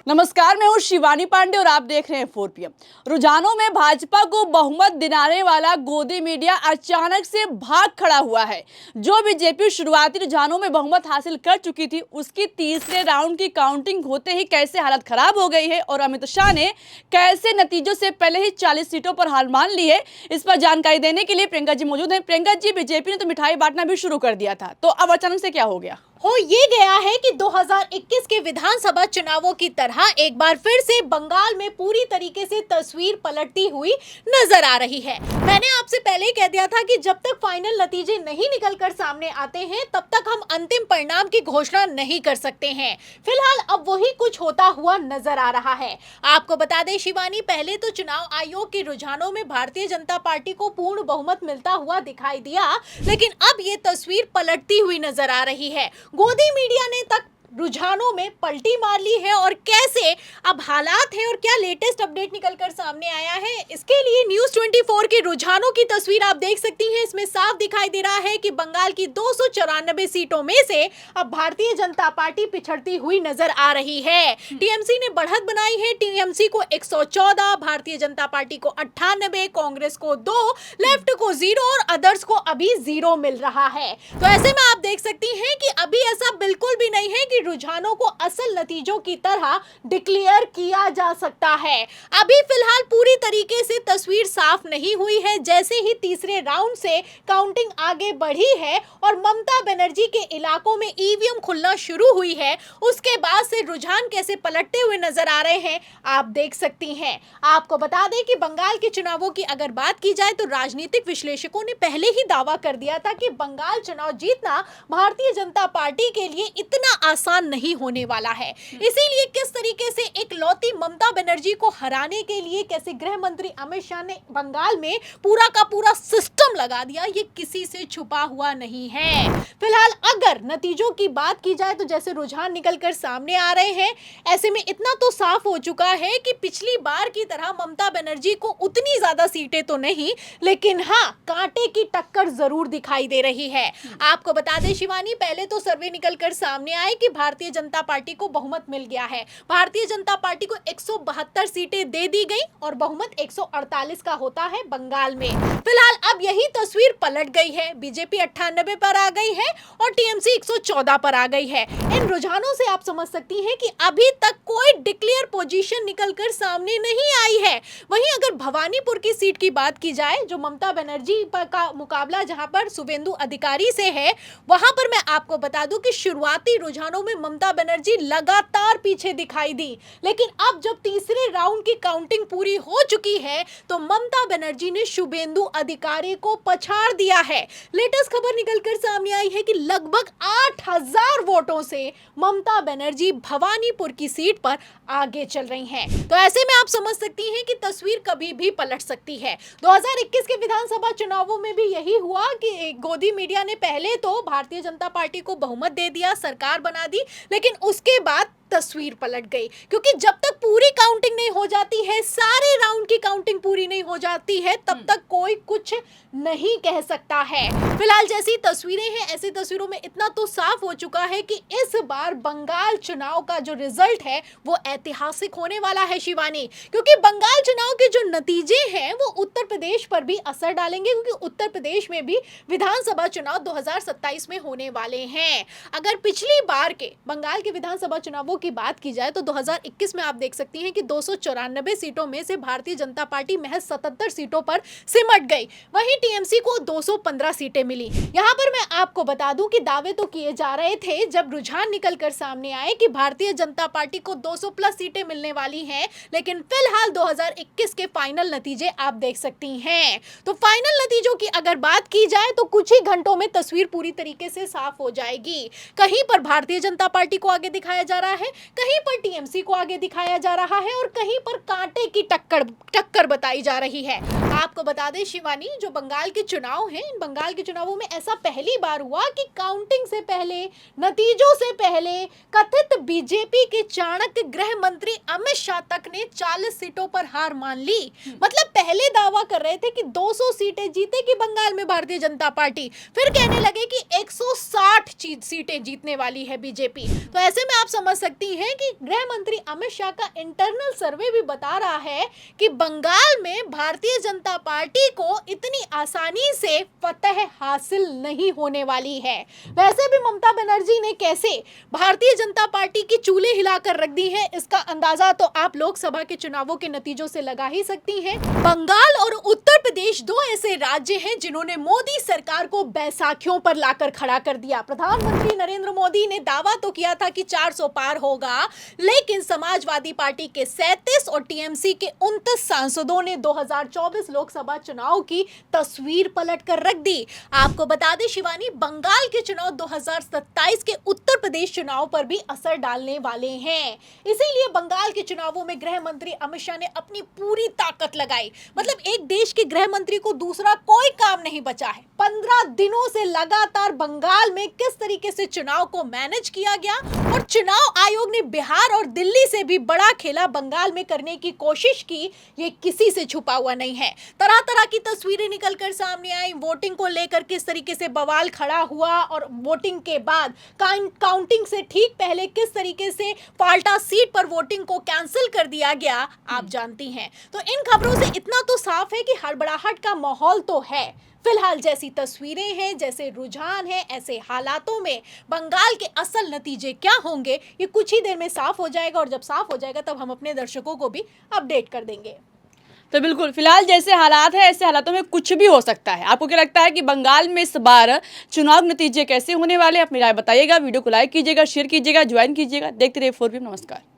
नमस्कार, मैं हूं शिवानी पांडे और आप देख रहे हैं 4 PM। रुझानों में भाजपा को बहुमत दिलाने वाला गोदी मीडिया अचानक से भाग खड़ा हुआ है। जो बीजेपी शुरुआती रुझानों में बहुमत हासिल कर चुकी थी, उसकी तीसरे राउंड की काउंटिंग होते ही कैसे हालत खराब हो गई है और अमित शाह ने कैसे नतीजों से पहले ही 40 सीटों पर हार मान ली है, इस पर जानकारी देने के लिए प्रियंका जी मौजूद हैं। प्रियंका जी, बीजेपी ने तो मिठाई बांटना भी शुरू कर दिया था, तो अब अचानक से क्या हो गया? हो ये गया है कि 2021 के विधानसभा चुनावों की तरह एक बार फिर से बंगाल में पूरी तरीके से तस्वीर पलटती हुई नजर आ रही है। मैंने आपसे पहले ही कह दिया था कि जब तक फाइनल नतीजे नहीं निकलकर सामने आते हैं तब तक हम अंतिम परिणाम की घोषणा नहीं कर सकते हैं। फिलहाल अब वही कुछ होता हुआ नजर आ रहा है। आपको बता दें शिवानी, पहले तो चुनाव आयोग के रुझानों में भारतीय जनता पार्टी को पूर्ण बहुमत मिलता हुआ दिखाई दिया, लेकिन अब ये तस्वीर पलटती हुई नजर आ रही है। गोदी मीडिया ने तक रुझानों में पलटी मार ली है और कैसे अब हालात हैं और क्या लेटेस्ट अपडेट निकलकर सामने आया है, इसके लिए न्यूज़ 24 के रुझानों की तस्वीर आप देख सकती हैं। इसमें साफ दिखाई दे रहा है कि बंगाल की 294 सीटों में से अब भारतीय जनता पार्टी पिछड़ती हुई नजर आ रही है। टीएमसी ने बढ़त बनाई है। टीएमसी को 114, भारतीय जनता पार्टी को 98, कांग्रेस को 2, लेफ्ट को 0 और अदर्स को अभी 0 मिल रहा है। तो ऐसे में आप देख सकती हैं कि अभी ऐसा बिल्कुल भी नहीं है कि रुझानों को असल नतीजों की तरह डिक्लेयर किया जा सकता है। अभी फिलहाल पूरी तरीके से तस्वीर साफ नहीं हुई है। जैसे ही तीसरे राउंड से काउंटिंग आगे बढ़ी है और ममता बनर्जी के इलाकों में ईवीएम खुलना शुरू हुई है, उसके बाद से रुझान कैसे पलटते हुए नजर आ रहे हैं आप देख सकती हैं। आपको बता दें कि बंगाल के चुनावों की अगर बात की जाए तो राजनीतिक विश्लेषकों ने पहले ही दावा कर दिया था कि बंगाल चुनाव जीतना भारतीय जनता पार्टी के लिए इतना आसान नहीं होने वाला है। इसीलिए किस तरीके से एक लौती ममता बनर्जी को हराने के लिए कैसे गृह मंत्री अमित शाह ने बंगाल में पूरा का पूरा सिस्टम लगा दिया, ये किसी से छुपा हुआ नहीं है। फिलहाल अगर नतीजों की बात की जाए तो जैसे रुझान निकलकर सामने आ रहे हैं, ऐसे में इतना तो साफ हो चुका है कि पिछली बार की तरह ममता बनर्जी को उतनी ज्यादा सीटें तो नहीं, लेकिन हाँ, कांटे की टक्कर जरूर दिखाई दे रही है। आपको बता दें शिवानी, पहले तो सर्वे निकलकर सामने आए कि भारतीय जनता पार्टी को बहुमत मिल गया है। भारतीय जनता पार्टी को 172 सीटें दे दी गई और बहुमत 148 का होता है बंगाल में। फिलहाल अब यही तस्वीर पलट गई है। बीजेपी 98 पर आ गई है और टीएमसी 114 पर आ गई है। इन रुझानों से आप समझ सकती हैं कि अभी तक कोई डिक्लेयर पोजीशन निकलकर सामने नहीं आई है। वहीं अगर भवानीपुर की सीट की बात की जाए, जो ममता बनर्जी का मुकाबला जहां पर शुभेंदु अधिकारी से है, वहां पर मैं आपको बता दूं कि शुरुआती रुझानों में ममता बनर्जी लगातार पीछे दिखाई दी, लेकिन अब जब तीसरे राउंड की काउंटिंग पूरी हो चुकी है तो ममता बनर्जी ने शुभेंदु अधिकारी को पछाड़ दिया है। लेटेस्ट खबर निकलकर सामने आई है कि लगभग 8000 वोटों से ममता बनर्जी भवानीपुर की सीट पर आगे चल रही हैं। तो ऐसे में आप समझ सकती हैं कि तस्वीर कभी भी पलट सकती है। 2021 के विधानसभा चुनावों में भी यही हुआ कि गोदी मीडिया ने पहले तो भारतीय जनता पार्टी को बहुमत दे दिया, सरकार बना दी, लेकिन उसके बाद तस्वीर पलट गई, क्योंकि जब तक पूरी काउंटिंग नहीं हो जाती है, सारे राउंड की काउंटिंग पूरी नहीं हो जाती है, तब तक कोई कुछ नहीं कह सकता है। फिलहाल जैसी तस्वीरें हैं, ऐसी तस्वीरों में इतना तो साफ हो चुका है कि इस बार बंगाल चुनाव का जो रिजल्ट है वो ऐतिहासिक होने वाला है शिवानी, क्योंकि बंगाल चुनाव के जो नतीजे हैं वो उत्तर प्रदेश पर भी असर डालेंगे, क्योंकि उत्तर प्रदेश में भी विधानसभा चुनाव 2027 में होने वाले हैं। अगर पिछली बार के बंगाल के विधानसभा चुनावों की बात की जाए तो 2021 में आप देख सकती हैं कि 294 सीटों में से भारतीय जनता पार्टी महज 77 सीटों पर सिमट गई। वहीं टीएमसी को 215 सीटें मिली। यहां पर मैं आपको बता दूं कि दावे तो किए जा रहे थे जब रुझान निकलकर सामने आए कि भारतीय जनता पार्टी को 200 प्लस सीटें मिलने वाली हैं, लेकिन फिलहाल 2021 के फाइनल नतीजे आप देख सकती हैं। तो फाइनल नतीजों की अगर बात की जाए तो कुछ ही घंटों में तस्वीर पूरी तरीके से साफ हो जाएगी। कहीं पर भारतीय जनता पार्टी को आगे दिखाया जा रहा है, कहीं पर टीएमसी को आगे दिखाया जा रहा है और कहीं पर कांटे की टक्कर बताई जा रही है। आपको बता दें शिवानी, जो बंगाल के चुनाव हैं, इन बंगाल के चुनावों में ऐसा पहली बार हुआ कि काउंटिंग से पहले, नतीजों से पहले कथित बीजेपी के चाणक्य गृह मंत्री अमित शाह तक ने 40 सीटों पर हार मान ली। मतलब पहले दावा कर रहे थे कि 200 सीटें जीतेगी बंगाल में भारतीय जनता पार्टी, फिर कहने लगे कि 160 सीटें जीतने वाली है बीजेपी। तो ऐसे में आप समझ सकते सकती हैं कि गृह मंत्री अमित शाह का इंटरनल सर्वे भी बता रहा है कि बंगाल में भारतीय जनता पार्टी को इतनी आसानी से फतह हासिल नहीं होने वाली है। वैसे भी ममता बनर्जी ने कैसे भारतीय जनता पार्टी की चूल्हे हिलाकर रख दी है, इसका अंदाजा तो आप लोकसभा के चुनावों के नतीजों से लगा ही सकती हैं। बंगाल और उत्तर प्रदेश दो ऐसे राज्य हैं जिन्होंने मोदी सरकार को बैसाखियों पर लाकर खड़ा कर दिया। प्रधानमंत्री नरेंद्र मोदी ने दावा तो किया था कि 400 पार होगा, लेकिन समाजवादी पार्टी के 37 और टीएमसी के 29 सांसदों ने 2024 लोकसभा चुनाव की तस्वीर पलट कर रख दी। आपको बता दें शिवानी, बंगाल के चुनाव 2027 के उत्तर प्रदेश चुनाव पर भी असर डालने वाले हैं। इसीलिए बंगाल के चुनावों में गृह मंत्री अमित शाह ने अपनी पूरी ताकत लगाई। मतलब एक देश के गृह मंत्री को दूसरा कोई काम नहीं बचा है। 15 दिनों से लगातार बंगाल में किस तरीके से चुनाव को मैनेज किया गया, और चुनाव आयोग ने बिहार और दिल्ली से भी बड़ा खेला बंगाल में करने की कोशिश की, ये किसी से छुपा हुआ नहीं है। तरह तरह की तस्वीरें निकलकर सामने आई। वोटिंग को लेकर किस तरीके से बवाल खड़ा हुआ, और वोटिंग के बाद काउंटिंग से ठीक पहले किस तरीके से फाल्टा सीट पर वोटिंग को कैंसिल कर दिया गया, आप जानती हैं। तो इन खबरों से इतना तो साफ है कि हड़बड़ाहट का माहौल तो है। फिलहाल जैसी तस्वीरें हैं, जैसे रुझान है, ऐसे हालातों में बंगाल के असल नतीजे क्या होंगे ये कुछ ही देर में साफ हो जाएगा, और जब साफ हो जाएगा तब हम अपने दर्शकों को भी अपडेट कर देंगे। तो बिल्कुल फिलहाल जैसे हालात है ऐसे हालातों में कुछ भी हो सकता है। आपको क्या लगता है कि बंगाल में इस बार चुनाव नतीजे कैसे होने वाले हैं? अपनी राय बताइएगा। वीडियो को लाइक कीजिएगा, शेयर कीजिएगा, ज्वाइन कीजिएगा। देखते रहिए 4PM। नमस्कार।